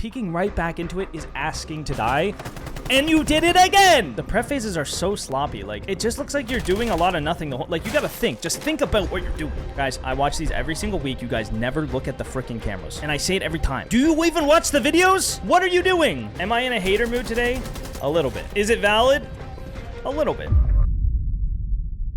peeking right back into it is asking to die. And you did it again! The prep phases are so sloppy. Like, it just looks like you're doing a lot of nothing. Like, you gotta think. Just think about what you're doing. Guys, I watch these every single week. You guys never look at the freaking cameras. And I say it every time. Do you even watch the videos? What are you doing? Am I in a hater mood today? A little bit. Is it valid? A little bit.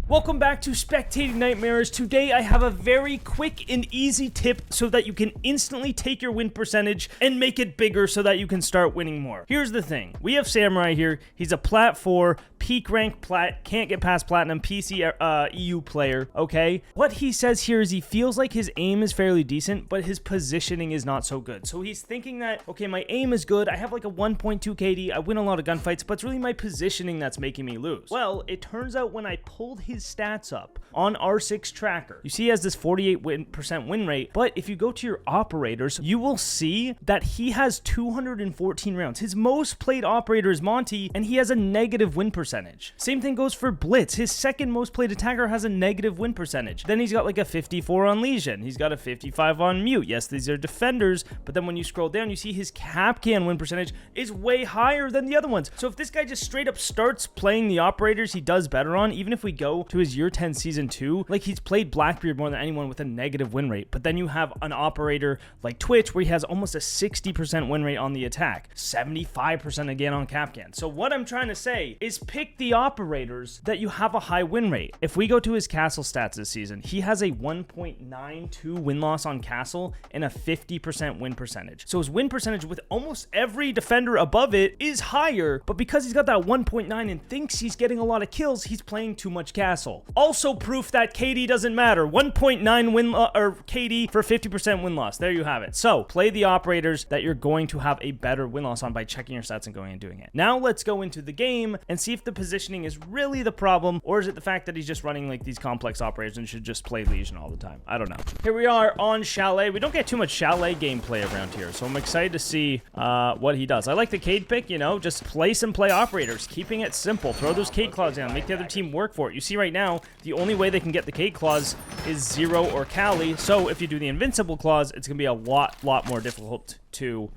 Welcome back to Spectating Nightmares. Today I have a very quick and easy tip so that you can instantly take your win percentage and make it bigger so that you can start winning more. Here's the thing. We have Samurai here. He's a Plat 4, peak rank Plat, can't get past Platinum, PC EU player, okay? What he says here is he feels like his aim is fairly decent, but his positioning is not so good. So he's thinking that, okay, my aim is good. I have like a 1.2 KD. I win a lot of gunfights, but it's really my positioning that's making me lose. Well, it turns out when I pulled his stats up on R6 tracker, you see he has this 48% win rate, but if you go to your operators, you will see that he has 214 rounds. His most played operator is Monty, and he has a negative win percentage. Same thing goes for Blitz. His second most played attacker has a negative win percentage. Then he's got like a 54 on Legion. He's got a 55 on Mute. Yes, these are defenders, but then when you scroll down, you see his Capcan win percentage is way higher than the other ones. So if this guy just straight up starts playing the operators he does better on, even if we go to his year 10 season 2, like he's played Blackbeard more than anyone with a negative win rate. But then you have an operator like Twitch where he has almost a 60% win rate on the attack, 75% again on Capcan. So what I'm trying to say is pick the operators that you have a high win rate. If we go to his castle stats this season, he has a 1.92 win-loss on castle and a 50% win percentage. So his win percentage with almost every defender above it is higher, but because he's got that 1.9 and thinks he's getting a lot of kills, he's playing too much castle. Also proof that KD doesn't matter. 1.9 win or KD for 50% win-loss. There you have it. So play the operators that you're going to have a better win-loss on by checking your stats and going and doing it. Now let's go into the game and see if the positioning is really the problem, or is it the fact that he's just running like these complex operators and should just play Legion all the time. I don't know. Here we are on Shalet. We don't get too much Shalet gameplay around here, so I'm excited to see what he does. I like the Cade pick, you know, just place and play operators, keeping it simple. Throw those Cade claws down, make the other team work for it. You see right now, the only way they can get the Cade claws is 0 or Cali, so if you do the invincible claws, it's gonna be a lot more difficult to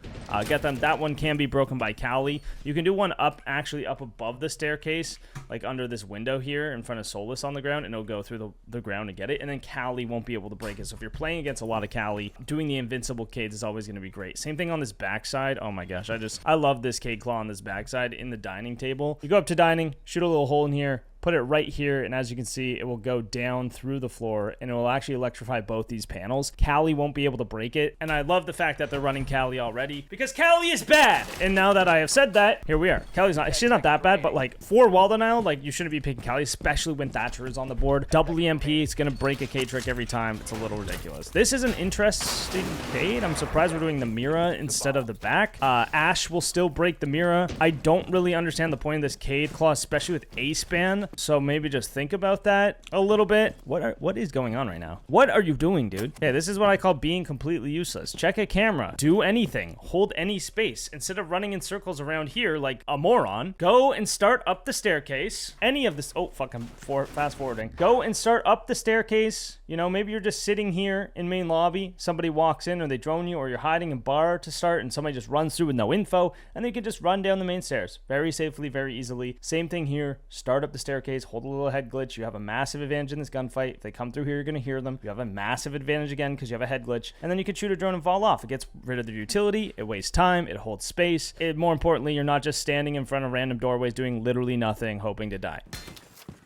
get them. That one can be broken by Cali. You can do one actually up above the staircase, like under this window here in front of Solus on the ground, and it'll go through the ground to get it, and then Cali won't be able to break it. So if you're playing against a lot of Cali, doing the invincible Cades is always going to be great. Same thing on this backside. Oh my gosh, I love this Cade claw on this backside in the dining table. You go up to dining, shoot a little hole in here, put it right here, and as you can see, it will go down through the floor, and it will actually electrify both these panels. Cali won't be able to break it, and I love the fact that they're running Cali already, because Cali is bad! And now that I have said that, here we are. She's not that bad, but like, for wall denial, like, you shouldn't be picking Cali, especially when Thatcher is on the board. Double EMP, it's gonna break a K trick every time. It's a little ridiculous. This is an interesting Cade. I'm surprised we're doing the Mira instead of the back. Ash will still break the Mira. I don't really understand the point of this Cade claw, especially with Ace Ban. So maybe just think about that a little bit. What is going on right now? What are you doing, dude? Yeah, this is what I call being completely useless. Check a camera. Do anything. Hold any space. Instead of running in circles around here like a moron, go and start up the staircase. Any of this. Oh, fuck, I'm fast forwarding. Go and start up the staircase. You know, maybe you're just sitting here in main lobby. Somebody walks in or they drone you, or you're hiding in bar to start and somebody just runs through with no info, and then you can just run down the main stairs very safely, very easily. Same thing here. Start up the staircase. Hold a little head glitch. You have a massive advantage in this gunfight. If they come through here, you're going to hear them. You have a massive advantage again because you have a head glitch. And then you can shoot a drone and fall off. It gets rid of the utility. It wastes time. It holds space. More importantly, you're not just standing in front of random doorways doing literally nothing, hoping to die.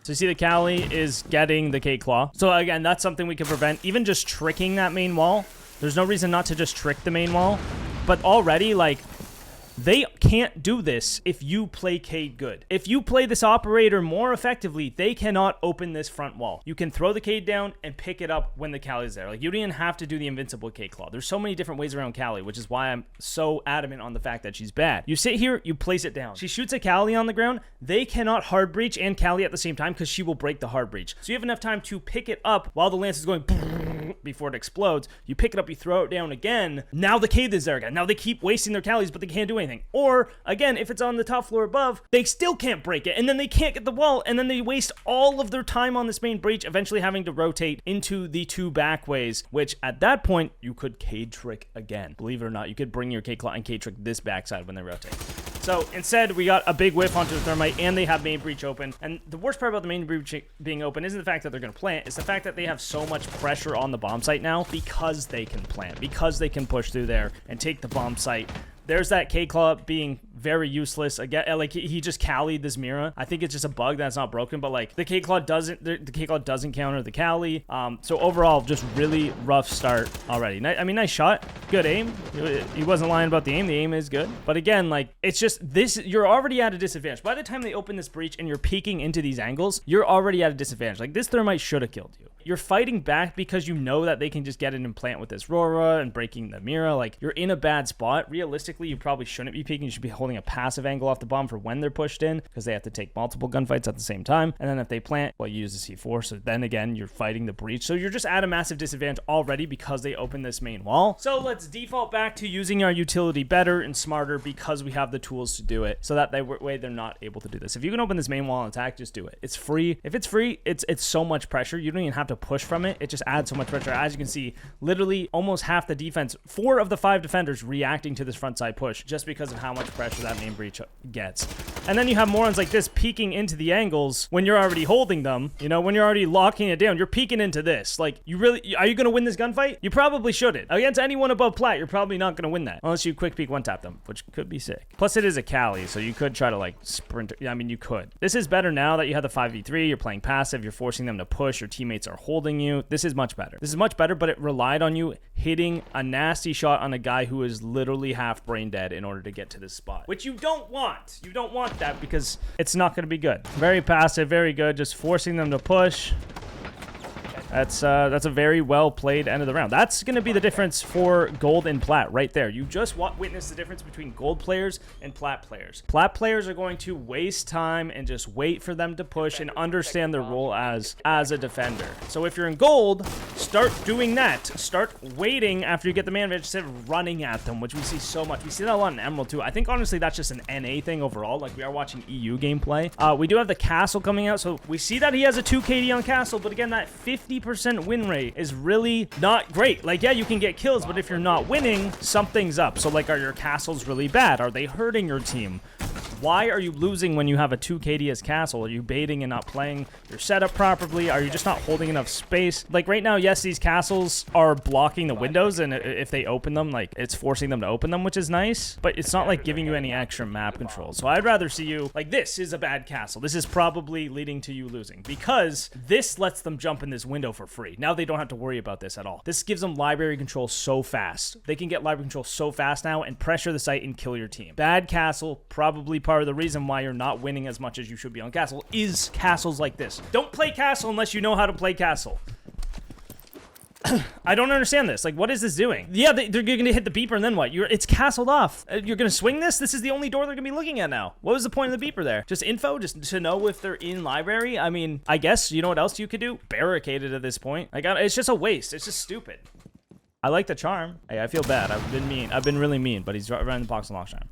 So you see the Cali is getting the Cade claw. So again, that's something we can prevent. Even just tricking that main wall. There's no reason not to just trick the main wall. But already, like, they can't do this if you play Cade good. If you play this operator more effectively, they cannot open this front wall. You can throw the Cade down and pick it up when the Cali is there. Like, you don't even have to do the invincible Cade claw. There's so many different ways around Cali, which is why I'm so adamant on the fact that she's bad. You sit here, you place it down. She shoots a Cali on the ground. They cannot hard breach and Cali at the same time because she will break the hard breach. So you have enough time to pick it up while the lance is going before it explodes. You pick it up, you throw it down again. Now the cave is there again. Now they keep wasting their Calis, but they can't do anything. Or, again, if it's on the top floor above, they still can't break it, and then they can't get the wall, and then they waste all of their time on this main breach, eventually having to rotate into the 2 back ways, which at that point, you could K-trick again. Believe it or not, you could bring your K-claw and K-trick this backside when they rotate. So instead, we got a big whiff onto the thermite, and they have main breach open. And the worst part about the main breach being open isn't the fact that they're going to plant, it's the fact that they have so much pressure on the bomb site now because they can plant, because they can push through there and take the bomb site. There's that K-Claw being very useless. Again, like he just Cali'd this Mira. I think it's just a bug that's not broken, but like the K-Claw doesn't counter the Cali. So overall, just really rough start already. I mean, nice shot, good aim. He wasn't lying about the aim. The aim is good, but again, like it's just this. You're already at a disadvantage by the time they open this breach, and you're peeking into these angles. You're already at a disadvantage. Like this thermite should have killed you. You're fighting back because you know that they can just get an implant with this Rora and breaking the Mira. Like you're in a bad spot. Realistically, you probably shouldn't be peeking. You should be holding a passive angle off the bomb for when they're pushed in, because they have to take multiple gunfights at the same time. And then if they plant, well, you use the C4. So then again, you're fighting the breach. So you're just at a massive disadvantage already because they open this main wall. So let's default back to using our utility better and smarter because we have the tools to do it. So that way they're not able to do this. If you can open this main wall and attack, just do it. It's free. If it's free, it's so much pressure. You don't even have to push from it. It just adds so much pressure. As you can see, literally almost half the defense, 4 of the 5 defenders reacting to this front side push just because of how much pressure that main breach gets. And then you have morons like this peeking into the angles when you're already holding them. You know, when you're already locking it down, you're peeking into this. Like, are you going to win this gunfight? You probably shouldn't. Against anyone above plat, you're probably not going to win that unless you quick peek one tap them, which could be sick. Plus, it is a Cali, so you could try to like sprint. Yeah, I mean, you could. This is better now that you have the 5v3. You're playing passive. You're forcing them to push. Your teammates are holding you. This is much better. This is much better, but it relied on you hitting a nasty shot on a guy who is literally half brain dead in order to get to this spot, which you don't want. You don't want that because it's not going to be good. Very passive, very good. Just forcing them to push. That's a very well played end of the round. That's going to be the difference for gold and plat right there. You just witnessed the difference between gold players and plat players. Plat players are going to waste time and just wait for them to push and understand their role as a defender. So if you're in gold, start doing that. Start waiting after you get the man advantage instead of running at them, which we see so much. We see that a lot in Emerald too. I think honestly that's just an NA thing overall. Like we are watching EU gameplay. We do have the castle coming out, so we see that he has a 2 KD on castle, but again, that 50% win rate is really not great. Like, yeah, you can get kills, but if you're not winning, something's up. So like, are your castles really bad? Are they hurting your team? Why are you losing when you have a 2 KD as castle? Are you baiting and not playing your setup properly? Are you just not holding enough space? Like right now, yes, these castles are blocking the windows, and if they open them, like it's forcing them to open them, which is nice, but it's not like giving you any extra map control. So I'd rather see you, like this is a bad castle. This is probably leading to you losing because this lets them jump in this window for free. Now they don't have to worry about this at all. This gives them library control so fast. They can get library control so fast now and pressure the site and kill your team. Bad castle, probably part of the reason why you're not winning as much as you should be on castle is castles like this. Don't play castle unless you know how to play castle. I don't understand this. Like, what is this doing? Yeah, they're going to hit the beeper, and then what? It's castled off. You're going to swing this? This is the only door they're going to be looking at now. What was the point of the beeper there? Just info? Just to know if they're in library? I mean, I guess, you know what else you could do? Barricade it at this point. Like, it's just a waste. It's just stupid. I like the charm. Hey, I feel bad. I've been mean. I've been really mean, but he's running the Poxonlox charm.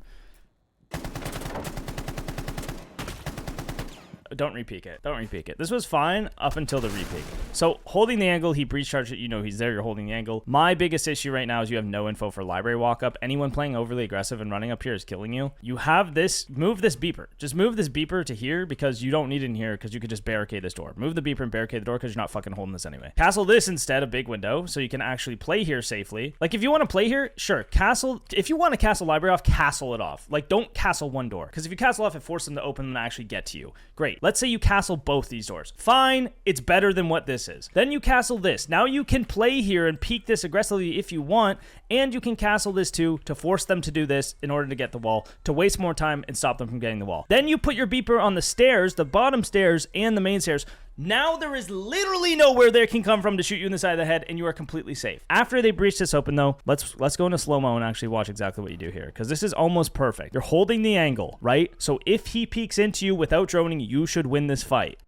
Don't repeat it. Don't repeat it. This was fine up until the repeat. So holding the angle, he breach charged it. You know he's there. You're holding the angle. My biggest issue right now is you have no info for library walk up. Anyone playing overly aggressive and running up here is killing you. You have this. Move this beeper. Just move this beeper to here because you don't need it in here because you could just barricade this door. Move the beeper and barricade the door because you're not fucking holding this anyway. Castle this instead, a big window, so you can actually play here safely. Like if you want to play here, sure. Castle. If you want to castle library off, castle it off. Like don't castle one door because if you castle off, it forces them to open and actually get to you. Great. Let's say you castle both these doors. Fine, it's better than what this is. Then you castle this. Now you can play here and peek this aggressively if you want, and you can castle this too to force them to do this in order to get the wall, to waste more time and stop them from getting the wall. Then you put your beeper on the stairs, the bottom stairs and the main stairs. Now there is literally nowhere they can come from to shoot you in the side of the head, and you are completely safe. After they breach this open, though, let's go into slow-mo and actually watch exactly what you do here, because this is almost perfect. You're holding the angle, right? So if he peeks into you without droning, you should win this fight.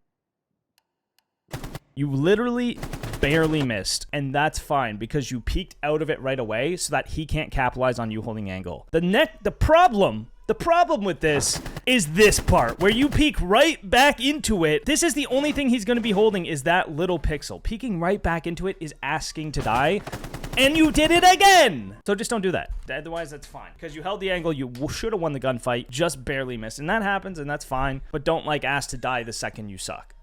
You literally barely missed, and that's fine because you peeked out of it right away so that he can't capitalize on you holding angle. The problem with this is this part where you peek right back into it. This is the only thing he's going to be holding is that little pixel. Peeking right back into it is asking to die. And you did it again! So just don't do that. Otherwise, that's fine. Because you held the angle, you should have won the gunfight, just barely missed. And that happens, and that's fine. But don't, like, ask to die the second you suck.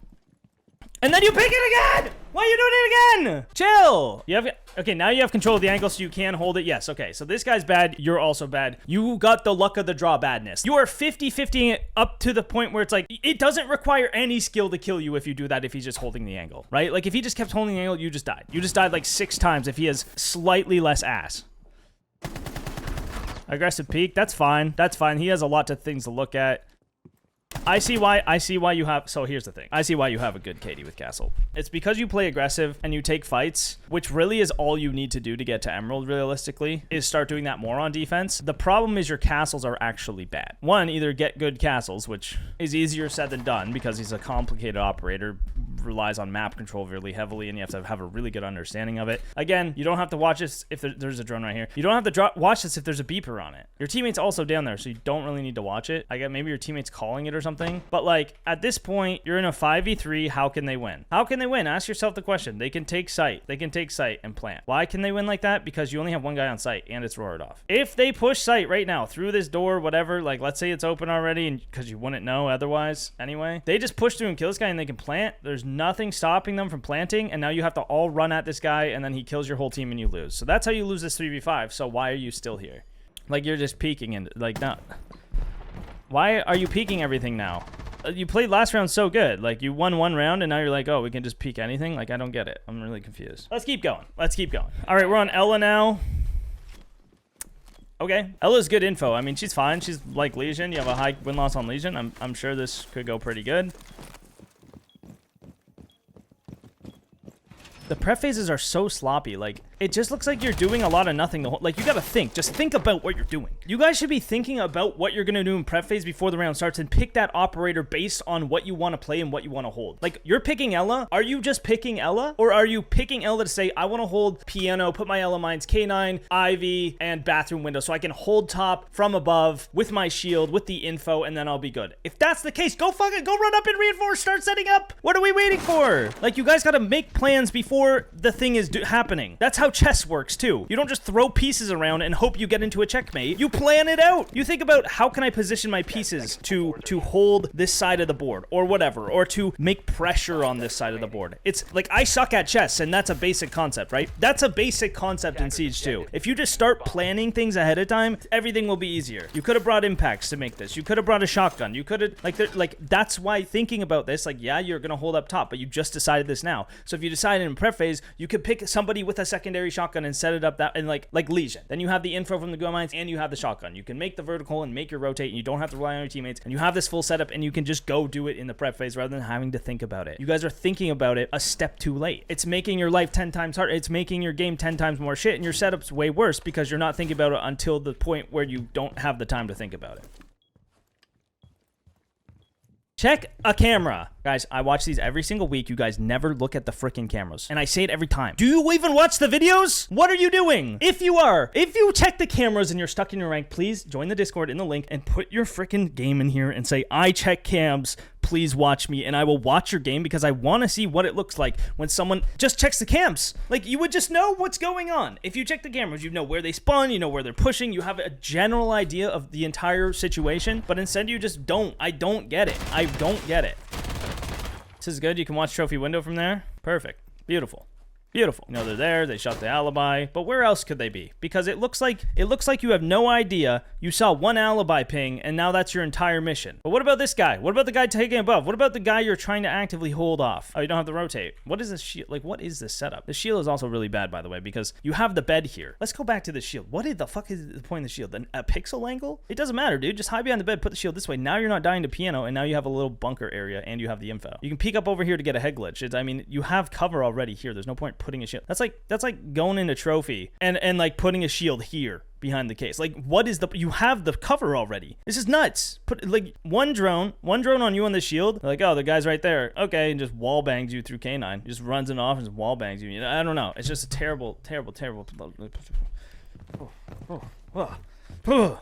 And then you pick it again! Why are you doing it again? Chill! Okay, now you have control of the angle so you can hold it. Yes, okay. So this guy's bad. You're also bad. You got the luck of the draw badness. You are 50-50 up to the point where it's like, it doesn't require any skill to kill you if you do that if he's just holding the angle, right? Like, if he just kept holding the angle, you just died. You just died like 6 times if he has slightly less ass. Aggressive peek. That's fine. That's fine. He has a lot of things to look at. I see why you have, so here's the thing. I see why you have a good KD with Castle. It's because you play aggressive and you take fights, which really is all you need to do to get to Emerald realistically, is start doing that more on defense. The problem is your castles are actually bad. One, either get good castles, which is easier said than done because he's a complicated operator, relies on map control really heavily, and you have to have a really good understanding of it. Again, you don't have to watch this if there's a drone right here. You don't have to watch this if there's a beeper on it. Your teammate's also down there, so you don't really need to watch it. I get maybe your teammate's calling it or something, but like at this point you're in a 5v3. How can they win? How can they win? Ask yourself the question. They can take site and plant. Why can they win like that? Because you only have one guy on site and it's roared off. If they push site right now through this door, whatever, like let's say it's open already, and because you wouldn't know otherwise anyway, they just push through and kill this guy and they can plant. There's nothing stopping them from planting, and now you have to all run at this guy, and then he kills your whole team and you lose. So that's how you lose this 3v5. So why are you still here? Like, you're just peeking and like, not. Why are you peeking everything now? You played last round so good. Like, you won one round and now you're like, oh, we can just peek anything. Like, I don't get it. I'm really confused. Let's keep going. Let's keep going. All right, we're on Ella now. Okay, Ella's good info. I mean, she's fine. She's like Legion. You have a high win-loss on Legion. I'm sure this could go pretty good. The prep phases are so sloppy. Like, it just looks like you're doing a lot of nothing. Like, you gotta think. Just think about what you're doing. You guys should be thinking about what you're gonna do in prep phase before the round starts and pick that operator based on what you want to play and what you want to hold. Like, you're picking Ella. Are you just picking Ella? Or are you picking Ella to say, I want to hold piano, put my Ella mines, K9, Ivy, and bathroom window so I can hold top from above with my shield, with the info, and then I'll be good. If that's the case, go run up and reinforce, start setting up. What are we waiting for? Like, you guys gotta make plans before the thing is happening. That's how chess works too. You don't just throw pieces around and hope you get into a checkmate. You plan it out. You think about, how can I position my pieces to hold this side of the board or whatever, or to make pressure on this side of the board. It's like, I suck at chess, and that's a basic concept, right? That's a basic concept in Siege 2. If you just start planning things ahead of time, everything will be easier. You could have brought impacts to make this. You could have brought a shotgun. You could have, like that's why thinking about this, like, yeah, you're gonna hold up top, but you just decided this now. So if you decided in prep phase, you could pick somebody with a secondary shotgun and set it up that, and like Legion. Then you have the info from the gun mines and you have the shotgun. You can make the vertical and make your rotate, and you don't have to rely on your teammates, and you have this full setup, and you can just go do it in the prep phase rather than having to think about it. You guys are thinking about it a step too late. It's making your life 10 times harder. It's making your game 10 times more shit, and your setup's way worse because you're not thinking about it until the point where you don't have the time to think about it. Check a camera. Guys, I watch these every single week. You guys never look at the freaking cameras. And I say it every time. Do you even watch the videos? What are you doing? If you check the cameras and you're stuck in your rank, please join the Discord in the link and put your freaking game in here and say, I check cams. Please watch me, and I will watch your game because I want to see what it looks like when someone just checks the cams. Like, you would just know what's going on. If you check the cameras, you know where they spawn, you know where they're pushing, you have a general idea of the entire situation, but instead you just don't. I don't get it. I don't get it. This is good. You can watch trophy window from there. Perfect. Beautiful. Beautiful. You know, they're there. They shot the alibi. But where else could they be? Because it looks like you have no idea. You saw one alibi ping, and now that's your entire mission. But what about this guy? What about the guy taking above? What about the guy you're trying to actively hold off? Oh, you don't have to rotate. What is this shield? Like, what is this setup? The shield is also really bad, by the way, because you have the bed here. Let's go back to the shield. What the fuck is the point of the shield? A pixel angle? It doesn't matter, dude. Just hide behind the bed, put the shield this way. Now you're not dying to piano, and now you have a little bunker area, and you have the info. You can peek up over here to get a head glitch. I mean, you have cover already here. There's no point putting a shield. That's like going in a trophy and like putting a shield here behind the case. Like, what is you have the cover already. This is nuts. Put like one drone on you on the shield. Like, oh, the guy's right there. Okay, and just wall bangs you through K9. Just runs it off and just wall bangs you. You know, I don't know. It's just a terrible.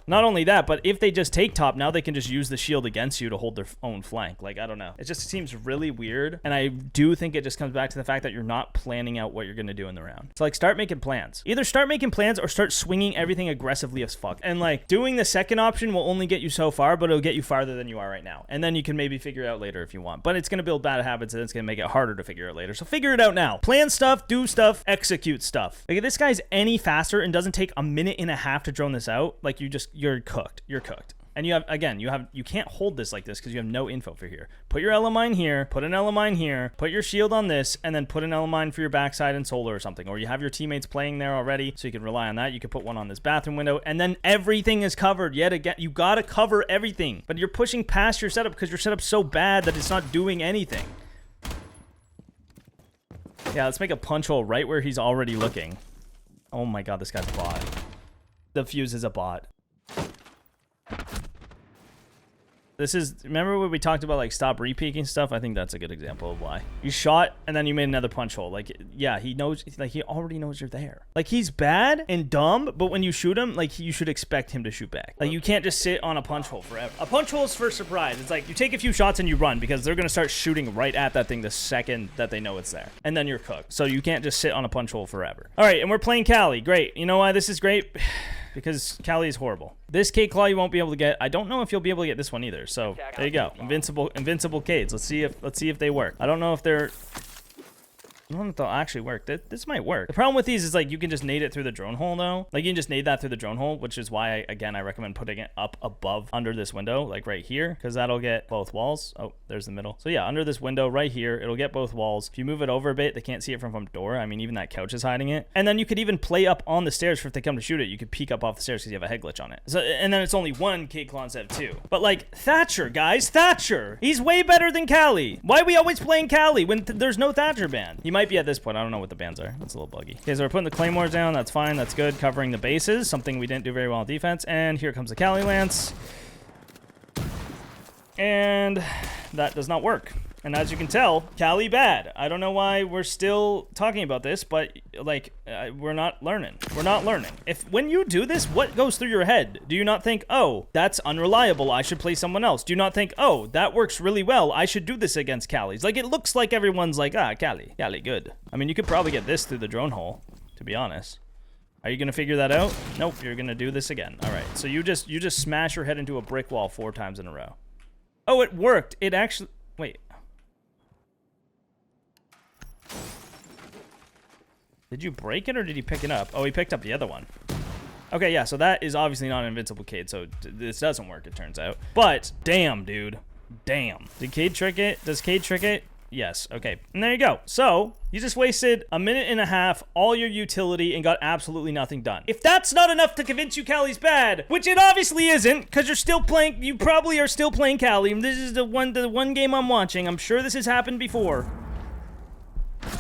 Not only that, but if they just take top, now they can just use the shield against you to hold their own flank. Like, I don't know. It just seems really weird. And I do think it just comes back to the fact that you're not planning out what you're going to do in the round. So, like, start making plans. Either start making plans or start swinging everything aggressively as fuck. And, like, doing the second option will only get you so far, but it'll get you farther than you are right now. And then you can maybe figure it out later if you want. But it's going to build bad habits and it's going to make it harder to figure it later. So figure it out now. Plan stuff, do stuff, execute stuff. Like, if this guy's any faster and doesn't take a minute and a half to drone this out, like, you're cooked. You're cooked. And you can't hold this like this because you have no info for here. Put your LMine here, put an LMine here, put your shield on this, and then put an LMine for your backside and solar or something. Or you have your teammates playing there already, so you can rely on that. You can put one on this bathroom window, and then everything is covered. Yet again, you gotta cover everything. But you're pushing past your setup because your setup's so bad that it's not doing anything. Yeah, let's make a punch hole right where he's already looking. Oh my god, this guy's a bot. The fuse is a bot. This is, remember when we talked about like stop repeaking stuff? I think that's a good example of why. You shot and then you made another punch hole. Like, yeah, he knows, like he already knows you're there. Like, he's bad and dumb, but when you shoot him, like you should expect him to shoot back. Like, you can't just sit on a punch hole forever. A punch hole is for surprise. It's like you take a few shots and you run because they're gonna start shooting right at that thing the second that they know it's there. And then you're cooked. So you can't just sit on a punch hole forever. All right, and we're playing Cali. Great. You know why this is great? Because Cali is horrible. This K-Claw you won't be able to get. I don't know if you'll be able to get this one either. So there you go. Invincible Cades. Let's see if they work. I don't know if they're... I don't know if they'll actually work. This might work. The problem with these is like you can just nade it through the drone hole though. Like you can just nade that through the drone hole, which is why I recommend putting it up above under this window, like right here, because that'll get both walls. Oh, there's the middle. So yeah, under this window right here, it'll get both walls. If you move it over a bit, they can't see it from the door. I mean, even that couch is hiding it. And then you could even play up on the stairs for if they come to shoot it. You could peek up off the stairs because you have a head glitch on it. So, and then it's only one K-Claw instead of two. But like Thatcher, guys, Thatcher. He's way better than Cali. Why are we always playing Cali when there's no Thatcher ban? He might be at this point. I don't know what the bans are. That's a little buggy. Okay, so we're putting the claymores down. That's fine. That's good. Covering the bases, something we didn't do very well on defense. And here comes the Cali Lance. And that does not work. And as you can tell, Cali bad. I don't know why we're still talking about this, but like we're not learning. We're not learning. When you do this, what goes through your head? Do you not think, oh, that's unreliable, I should play someone else? Do you not think, oh, that works really well, I should do this against Cali's? Like, it looks like everyone's like, ah, Cali, good. I mean, you could probably get this through the drone hole, to be honest. Are you gonna figure that out? Nope, you're gonna do this again. All right, so you just smash your head into a brick wall 4 times in a row. Oh, it worked. It actually, wait. Did you break it or did he pick it up? Oh, he picked up the other one. Okay, yeah, so that is obviously not an invincible Cade, so this doesn't work, it turns out. But, damn, dude. Damn. Did Cade trick it? Does Cade trick it? Yes, okay. And there you go. So, you just wasted a minute and a half, all your utility, and got absolutely nothing done. If that's not enough to convince you Cali's bad, which it obviously isn't, because you're still playing, you probably are still playing Cali, and this is the one game I'm watching. I'm sure this has happened before.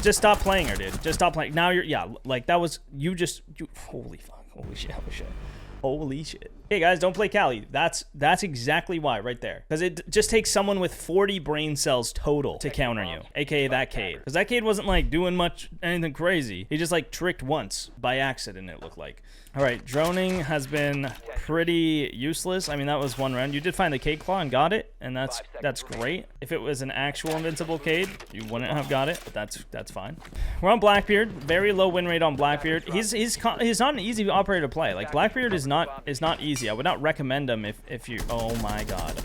Just stop playing her, dude. Just stop playing. Now you're, yeah, like that was, holy fuck, holy shit. Hey guys, don't play Cali. That's exactly why right there. Because it just takes someone with 40 brain cells total to counter you. AKA that Cade. Because that Cade wasn't like doing anything crazy. He just like tricked once by accident, it looked like. All right, droning has been pretty useless. I mean, that was one round. You did find the Cade Claw and got it, and that's great. If it was an actual invincible Cade, you wouldn't have got it, but that's fine. We're on Blackbeard. Very low win rate on Blackbeard. He's not an easy operator to play. Like Blackbeard is not easy. I would not recommend him if you. Oh my god,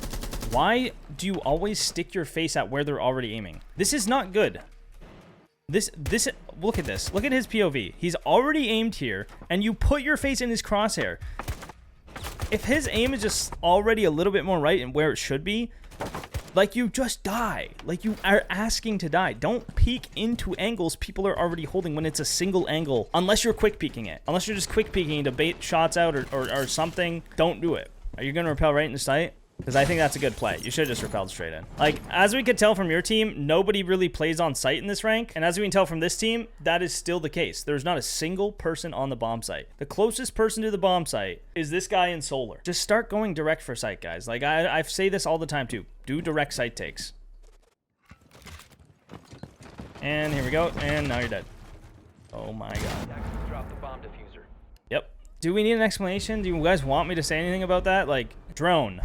why do you always stick your face at where they're already aiming? This is not good. This look at this. Look at his POV. He's already aimed here, and you put your face in his crosshair. If his aim is just already a little bit more right and where it should be, like, you just die. Like, you are asking to die. Don't peek into angles people are already holding when it's a single angle, unless you're quick peeking it. Unless you're just quick peeking to bait shots out or something, don't do it. Are you gonna rappel right into sight? Because I think that's a good play. You should have just repelled straight in. Like, as we could tell from your team, nobody really plays on site in this rank. And as we can tell from this team, that is still the case. There's not a single person on the bomb site. The closest person to the bomb site is this guy in solar. Just start going direct for site, guys. Like, I say this all the time, too. Do direct site takes. And here we go. And now you're dead. Oh, my God. Drop the bomb diffuser. Yep. Do we need an explanation? Do you guys want me to say anything about that? Like, drone.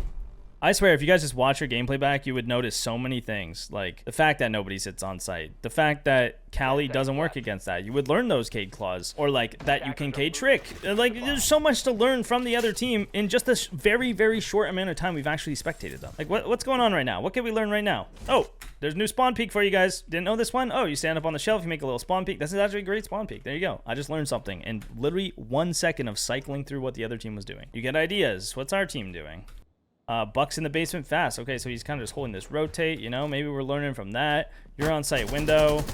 I swear, if you guys just watch your gameplay back, you would notice so many things. Like, the fact that nobody sits on site. The fact that Cali doesn't work against that. You would learn those Cade claws. Or, like, that you can Cade trick. Like, there's so much to learn from the other team in just this very, very short amount of time we've actually spectated them. Like, what's going on right now? What can we learn right now? Oh, there's a new spawn peak for you guys. Didn't know this one? Oh, you stand up on the shelf, you make a little spawn peak. This is actually a great spawn peak. There you go. I just learned something in literally 1 second of cycling through what the other team was doing. You get ideas. What's our team doing? Buck's in the basement fast. Okay, so he's kind of just holding this rotate, you know? Maybe we're learning from that. You're on site window.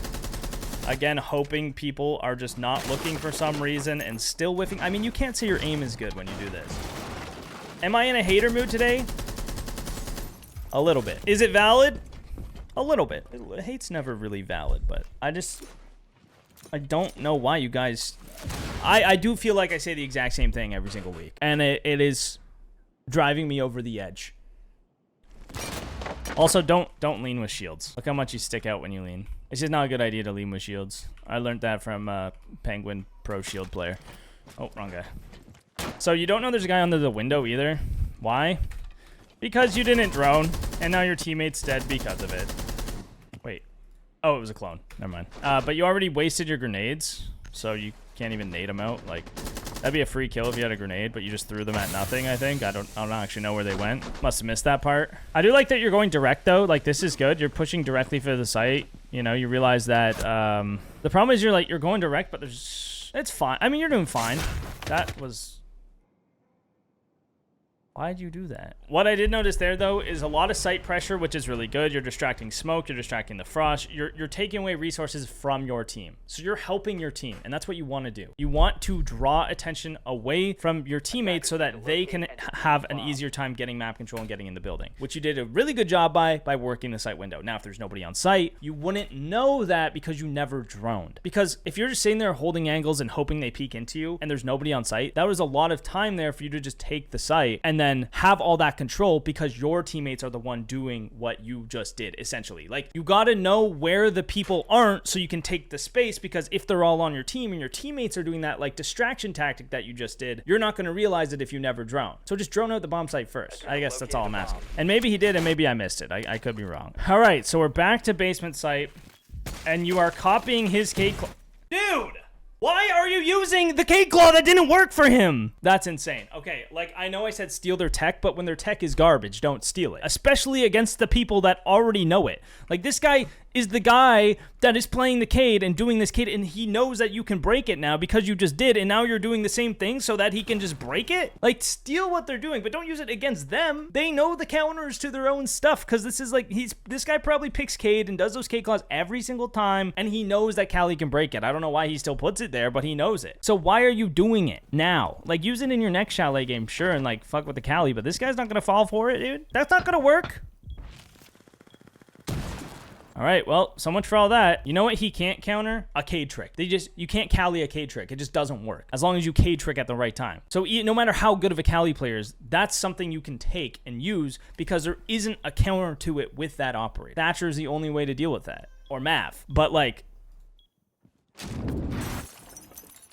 Again, hoping people are just not looking for some reason and still whiffing. I mean, you can't say your aim is good when you do this. Am I in a hater mood today? A little bit. Is it valid? A little bit. Hate's never really valid, but I don't know why you guys... I do feel like I say the exact same thing every single week. And it is... driving me over the edge. Also, don't lean with shields. Look how much you stick out when you lean. It's just not a good idea to lean with shields. I learned that from Penguin Pro Shield player. Oh, wrong guy. So you don't know there's a guy under the window either. Why? Because you didn't drone, and now your teammate's dead because of it. Wait. Oh, it was a clone. Never mind. But you already wasted your grenades, so you can't even nade them out. Like... that'd be a free kill if you had a grenade, but you just threw them at nothing, I think. I don't actually know where they went. Must have missed that part. I do like that you're going direct, though. Like, this is good. You're pushing directly for the site. You know, you realize that the problem is you're going direct, but it's fine. I mean, you're doing fine. That was... why'd you do that? What I did notice there, though, is a lot of site pressure, which is really good. You're distracting smoke. You're distracting the frost. You're taking away resources from your team. So you're helping your team, and that's what you want to do. You want to draw attention away from your teammates so that they can have an easier time getting map control and getting in the building, which you did a really good job by working the site window. Now, if there's nobody on site, you wouldn't know that because you never droned. Because if you're just sitting there holding angles and hoping they peek into you, and there's nobody on site, that was a lot of time there for you to just take the site and then have all that control because your teammates are the one doing what you just did, essentially. Like, you got to know where the people aren't so you can take the space, because if they're all on your team and your teammates are doing that, like, distraction tactic that you just did, you're not going to realize it if you never drone. So just drone out the bomb site first. I guess that's all I'm asking. And maybe he did, and maybe I missed it. I could be wrong. All right, so we're back to basement site, and you are copying his Cade claw. Dude! Why are you using the Cade claw that didn't work for him? That's insane. Okay, like, I know I said steal their tech, but when their tech is garbage, don't steal it. Especially against the people that already know it. Like, this guy is the guy that is playing the Cade and doing this Cade, and he knows that you can break it now because you just did, and now you're doing the same thing so that he can just break it? Like, steal what they're doing, but don't use it against them. They know the counters to their own stuff, because this is like, this guy probably picks Cade and does those Cade claws every single time, and he knows that Cali can break it. I don't know why he still puts it there, but he knows it. So why are you doing it now? Like, use it in your next Shalet game, sure, and like, fuck with the Cali, but this guy's not gonna fall for it, dude. That's not gonna work. All right, well, so much for all that. You know what he can't counter? A Cade trick. You can't Cali a Cade trick. It just doesn't work as long as you Cade trick at the right time. So no matter how good of a Cali player is, that's something you can take and use because there isn't a counter to it with that operator. Thatcher is the only way to deal with that. Or Mav. But like,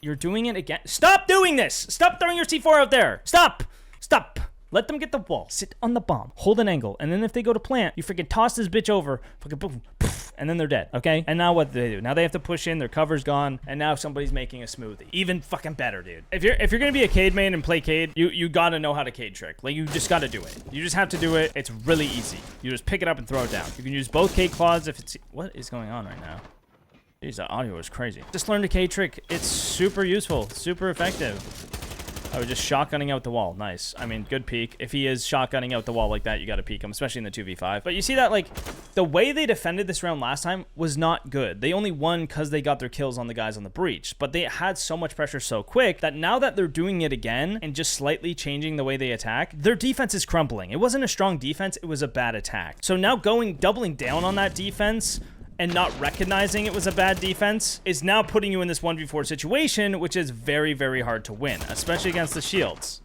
you're doing it again. Stop doing this. Stop throwing your C4 out there. Stop. Stop. Let them get the wall. Sit on the bomb. Hold an angle. And then if they go to plant, you freaking toss this bitch over. Fucking boom. Poof, and then they're dead. Okay? And now what do they do? Now they have to push in. Their cover's gone. And now somebody's making a smoothie. Even fucking better, dude. If you're gonna be a Cade main and play Cade, you gotta know how to Cade trick. Like, you just gotta do it. You just have to do it. It's really easy. You just pick it up and throw it down. You can use both Cade claws if it's... What is going on right now? Jeez, that audio is crazy. Just learn the Cade trick. It's super useful. Super effective. Oh, just shotgunning out the wall. Nice. I mean, good peek. If he is shotgunning out the wall like that, you got to peek him, especially in the 2v5. But you see that, like, the way they defended this round last time was not good. They only won because they got their kills on the guys on the breach. But they had so much pressure so quick that now that they're doing it again and just slightly changing the way they attack, their defense is crumbling. It wasn't a strong defense. It was a bad attack. So now doubling down on that defense and not recognizing it was a bad defense is now putting you in this 1v4 situation, which is very, very hard to win, especially against the shields.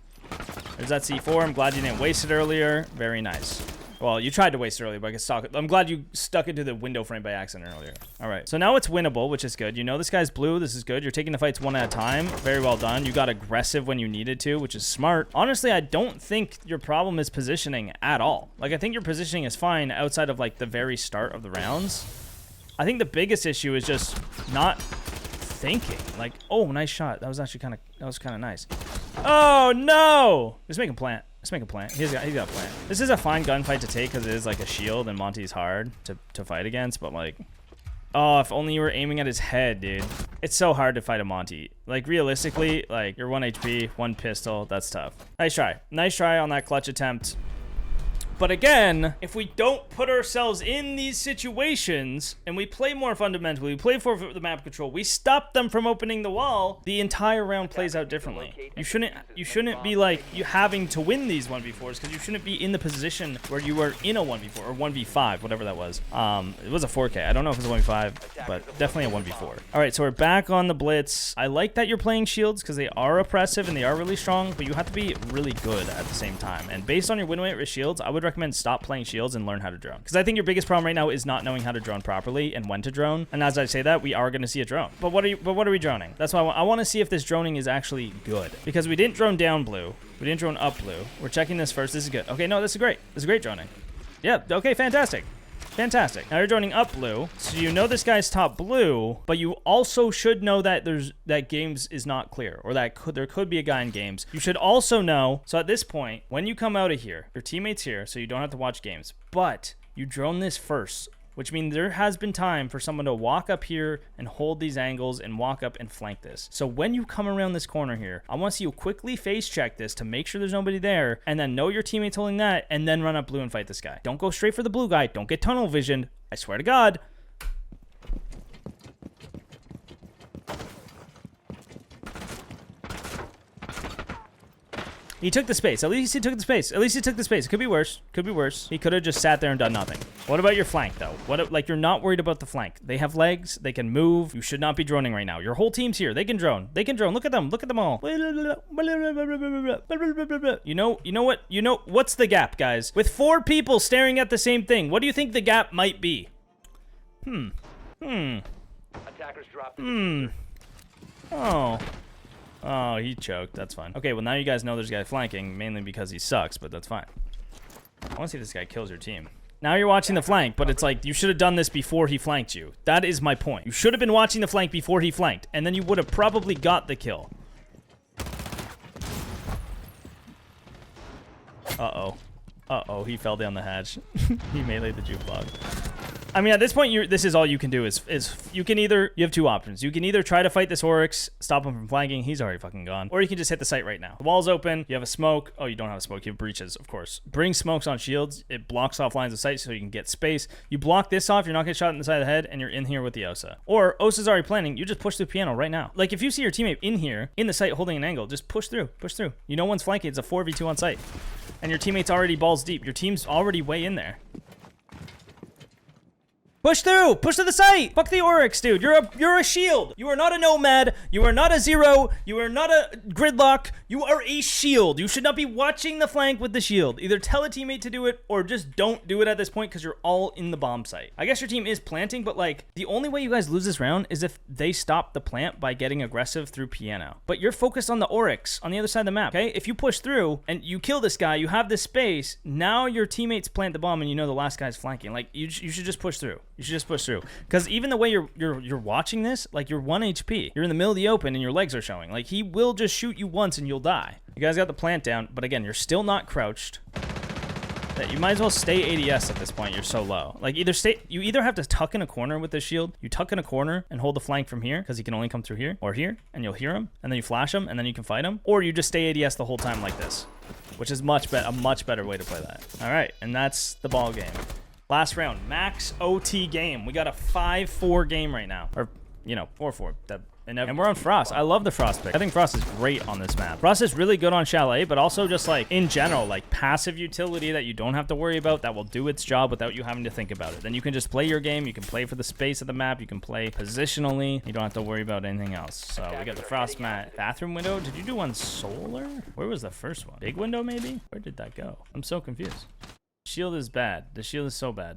There's that C4. I'm glad you didn't waste it earlier. Very nice. Well, you tried to waste it earlier, but I guess I'm glad you stuck into the window frame by accident earlier. All right, so now it's winnable, which is good. You know this guy's blue. This is good. You're taking the fights one at a time. Very well done. You got aggressive when you needed to, which is smart. Honestly, I don't think your problem is positioning at all. Like, I think your positioning is fine outside of, like, the very start of the rounds. I think the biggest issue is just not thinking. Like, oh, nice shot. That was actually kind of nice. Oh, no! Just make him plant. Let's make a plant. He's got a plant. This is a fine gunfight to take because it is like a shield and Monty's hard to fight against, but like, oh, if only you were aiming at his head, dude. It's so hard to fight a Monty. Like, realistically, like, you're 1 HP, 1 pistol. That's tough. Nice try. Nice try on that clutch attempt. But again, if we don't put ourselves in these situations and we play more fundamentally, we play for the map control, we stop them from opening the wall, the entire round plays out differently. You shouldn't be like you having to win these 1v4s because you shouldn't be in the position where you were in a 1v4 or 1v5, whatever that was. It was a 4K. I don't know if it was a 1v5, but definitely a 1v4. All right, so we're back on the Blitz. I like that you're playing shields because they are oppressive and they are really strong, but you have to be really good at the same time. And based on your win rate with shields, I would recommend stop playing shields and learn how to drone, because I think your biggest problem right now is not knowing how to drone properly and when to drone. And as I say that, we are going to see a drone, but what are we droning? That's why I want to see if this droning is actually good, because we didn't drone down blue, we didn't drone up blue. We're checking this first. This is good. Okay, no, this is great. This is great droning. Yeah, okay, fantastic. Fantastic. Now you're droning up blue, so you know this guy's top blue, but you also should know that that games is not clear, or that there could be a guy in games. You should also know, so at this point, when you come out of here, your teammate's here, so you don't have to watch games, but you drone this first, which means there has been time for someone to walk up here and hold these angles and walk up and flank this. So when you come around this corner here, I want to see you quickly face check this to make sure there's nobody there, and then know your teammate's holding that, and then run up blue and fight this guy. Don't go straight for the blue guy. Don't get tunnel visioned. I swear to God. He took the space. At least he took the space. At least he took the space. It could be worse. Could be worse. He could have just sat there and done nothing. What about your flank, though? Like, you're not worried about the flank. They have legs. They can move. You should not be droning right now. Your whole team's here. They can drone. They can drone. Look at them. Look at them all. You know what? What's the gap, guys? With 4 people staring at the same thing, what do you think the gap might be? Oh, he choked. That's fine. Okay, well, now you guys know there's a guy flanking, mainly because he sucks, but that's fine. I want to see if this guy kills your team. Now you're watching the flank, but it's like, you should have done this before he flanked you. That is my point. You should have been watching the flank before he flanked, and then you would have probably got the kill. Uh-oh. Uh-oh, he fell down the hatch. He meleeed the jukebox. I mean, at this point, this is all you can do is you have 2 options. You can either try to fight this Oryx, stop him from flanking. He's already fucking gone. Or you can just hit the site right now. The wall's open. You have a smoke. Oh, you don't have a smoke. You have breaches, of course. Bring smokes on shields. It blocks off lines of sight so you can get space. You block this off. You're not getting shot in the side of the head, and you're in here with the Osa. Or Osa's already planning. You just push through piano right now. Like, if you see your teammate in here, in the site, holding an angle, just push through. Push through. You know one's flanking. It's a 4v2 on site. And your teammate's already balls deep. Your team's already way in there. Push through! Push to the site! Fuck the Oryx, dude. You're a shield. You are not a nomad. You are not a zero. You are not a gridlock. You are a shield. You should not be watching the flank with the shield. Either tell a teammate to do it or just don't do it at this point because you're all in the bomb site. I guess your team is planting, but like, the only way you guys lose this round is if they stop the plant by getting aggressive through piano. But you're focused on the Oryx on the other side of the map, okay? If you push through and you kill this guy, you have this space, now your teammates plant the bomb and you know the last guy's flanking. Like, you should just push through. You should just push through. Because even the way you're watching this, like, you're 1 HP. You're in the middle of the open and your legs are showing. Like, he will just shoot you once and you'll die. You guys got the plant down, but again, you're still not crouched. that you might as well stay ADS at this point. You're so low. Like you either have to tuck in a corner with the shield. You tuck in a corner and hold the flank from here because he can only come through here or here, and you'll hear him, and then you flash him, and then you can fight him, or you just stay ADS the whole time like this, which is a much better way to play that. All right, and that's the ball game. Last round, max OT game. We got a 5-4 game right now, or 4-4. And we're on Frost. I love the Frost pick. I think Frost is great on this map. Frost is really good on Shalet, but also just like in general, like passive utility that you don't have to worry about, that will do its job without you having to think about it. Then you can just play your game. You can play for the space of the map. You can play positionally. You don't have to worry about anything else. So we got the Frost mat. Bathroom window. Did you do one solar? Where was the first one? Big window maybe? Where did that go? I'm so confused. Shield is bad. The shield is so bad.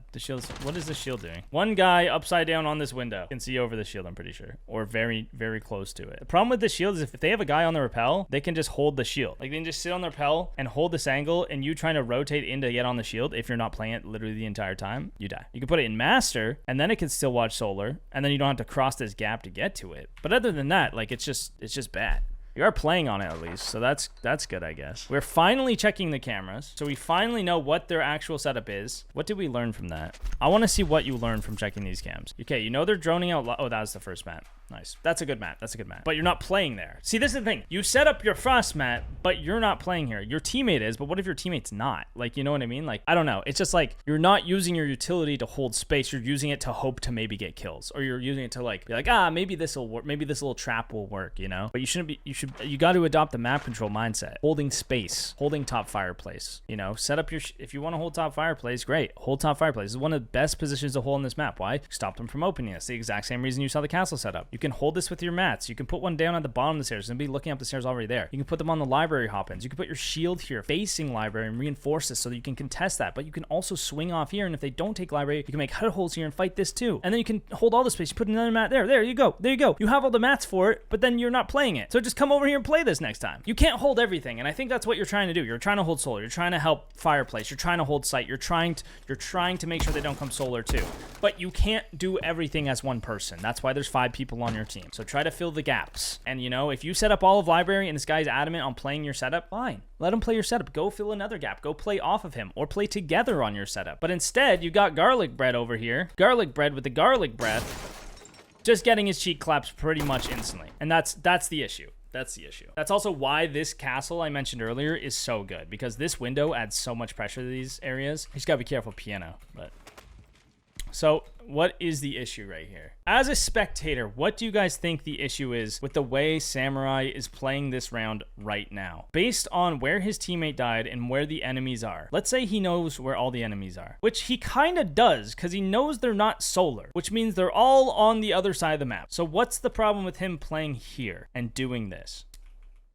What is the shield doing? One guy upside down on this window can see over the shield, I'm pretty sure. Or very, very close to it. The problem with the shield is if they have a guy on the rappel, they can just hold the shield. Like they can just sit on the rappel and hold this angle, and you trying to rotate in to get on the shield. If you're not playing it literally the entire time, you die. You can put it in master, and then it can still watch solar, and then you don't have to cross this gap to get to it. But other than that, like it's just bad. We are playing on it at least, so that's good, I guess. We're finally checking the cameras, so we finally know what their actual setup is. What did we learn from that? I want to see what you learned from checking these cams. Okay, you know they're droning out. Oh, that was the first map. Nice. That's a good map. That's a good map. But you're not playing there. See, this is the thing. You set up your Frost mat, but you're not playing here. Your teammate is, but what if your teammate's not? Like, you know what I mean? Like, I don't know. It's just like you're not using your utility to hold space. You're using it to hope to maybe get kills, or you're using it to like be like, maybe this will work. Maybe this little trap will work, you know? But you got to adopt the map control mindset. Holding space, holding top fireplace, you know, set up your, if you want to hold top fireplace, great. Hold top fireplace. This is one of the best positions to hold in this map. Why? Stop them from opening. It's the exact same reason you saw the castle set up. You can hold this with your mats. You can put one down at the bottom of the stairs and be looking up the stairs already there. You can put them on the library hop-ins. You can put your shield here facing library and reinforce this so that you can contest that. But you can also swing off here, and if they don't take library, you can make hut holes here and fight this too. And then you can hold all the space. You put another mat there. There you go. There you go. You have all the mats for it, but then you're not playing it. So just come over here and play this next time. You can't hold everything, and I think that's what you're trying to do. You're trying to hold solar. You're trying to help fireplace. You're trying to hold site. You're trying to make sure they don't come solar too. But you can't do everything as one person. That's why there's 5 people on your team. So try to fill the gaps. And you know, if you set up all of library and this guy's adamant on playing your setup, fine. Let him play your setup. Go fill another gap. Go play off of him or play together on your setup. But instead, you got garlic bread over here. Garlic bread with the garlic breath, just getting his cheek claps pretty much instantly. And that's the issue. That's the issue. That's also why this castle I mentioned earlier is so good, because this window adds so much pressure to these areas. You just gotta be careful piano, but... So, what is the issue right here? As a spectator, what do you guys think the issue is with the way Samurai is playing this round right now? Based on where his teammate died and where the enemies are. Let's say he knows where all the enemies are, which he kind of does because he knows they're not solar, which means they're all on the other side of the map. So what's the problem with him playing here and doing this?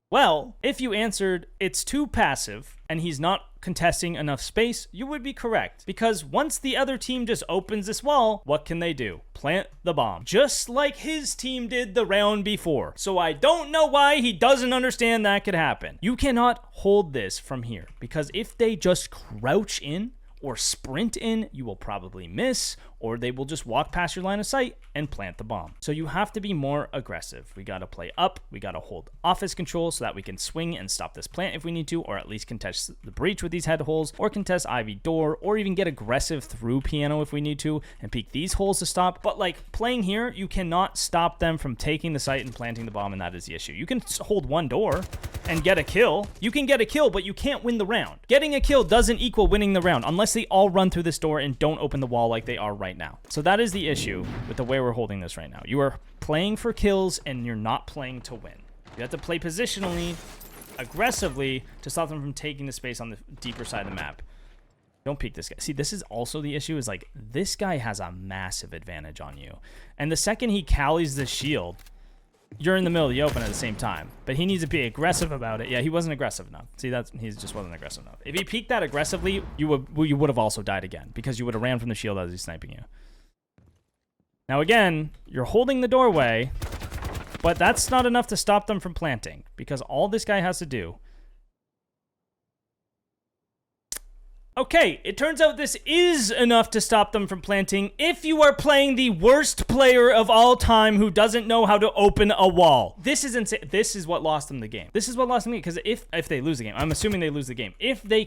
Well, if you answered it's too passive and he's not contesting enough space, you would be correct. Because once the other team just opens this wall, what can they do? Plant the bomb. Just like his team did the round before. So I don't know why he doesn't understand that could happen. You cannot hold this from here, because if they just crouch in or sprint in, you will probably miss, or they will just walk past your line of sight and plant the bomb. So you have to be more aggressive. We got to play up. We got to hold office control so that we can swing and stop this plant if we need to, or at least contest the breach with these head holes, or contest ivy door, or even get aggressive through piano if we need to and peek these holes to stop. But like playing here, you cannot stop them from taking the site and planting the bomb, and that is the issue. You can hold one door and get a kill. You can get a kill, but you can't win the round. Getting a kill doesn't equal winning the round unless they all run through this door and don't open the wall like they are right now. So that is the issue with the way we're holding this right now. You are playing for kills and you're not playing to win. You have to play positionally, aggressively, to stop them from taking the space on the deeper side of the map. Don't peek this guy. See, this is also the issue, is like, this guy has a massive advantage on you. And the second he Cali's the shield, you're in the middle of the open at the same time. But he needs to be aggressive about it. Yeah, he wasn't aggressive enough. See, he just wasn't aggressive enough. If he peeked that aggressively, you would have also died again, because you would have ran from the shield as he's sniping you. Now again, you're holding the doorway, but that's not enough to stop them from planting, because all this guy has to do Okay, it turns out this is enough to stop them from planting if you are playing the worst player of all time who doesn't know how to open a wall. This is insane. This is what lost them the game. This is what lost them the game, because if they lose the game, I'm assuming they lose the game. If they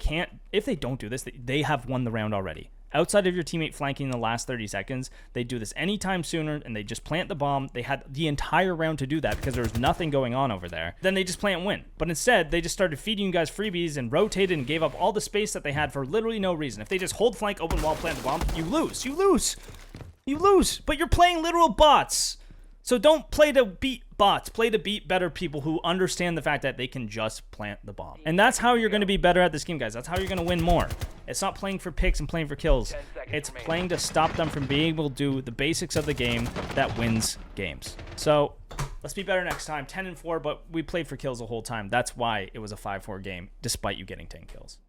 don't do this, they have won the round already. Outside of your teammate flanking in the last 30 seconds, they do this anytime sooner, and they just plant the bomb. They had the entire round to do that because there was nothing going on over there. Then they just plant and win. But instead, they just started feeding you guys freebies and rotated and gave up all the space that they had for literally no reason. If they just hold flank, open wall, plant the bomb, you lose. You lose. You lose. But you're playing literal bots. So don't play to beat bots. Play to beat better people who understand the fact that they can just plant the bomb. And that's how you're going to be better at this game, guys. That's how you're going to win more. It's not playing for picks and playing for kills. It's playing to stop them from being able to do the basics of the game that wins games. So let's be better next time. 10-4, but we played for kills the whole time. That's why it was a 5-4 game, despite you getting 10 kills.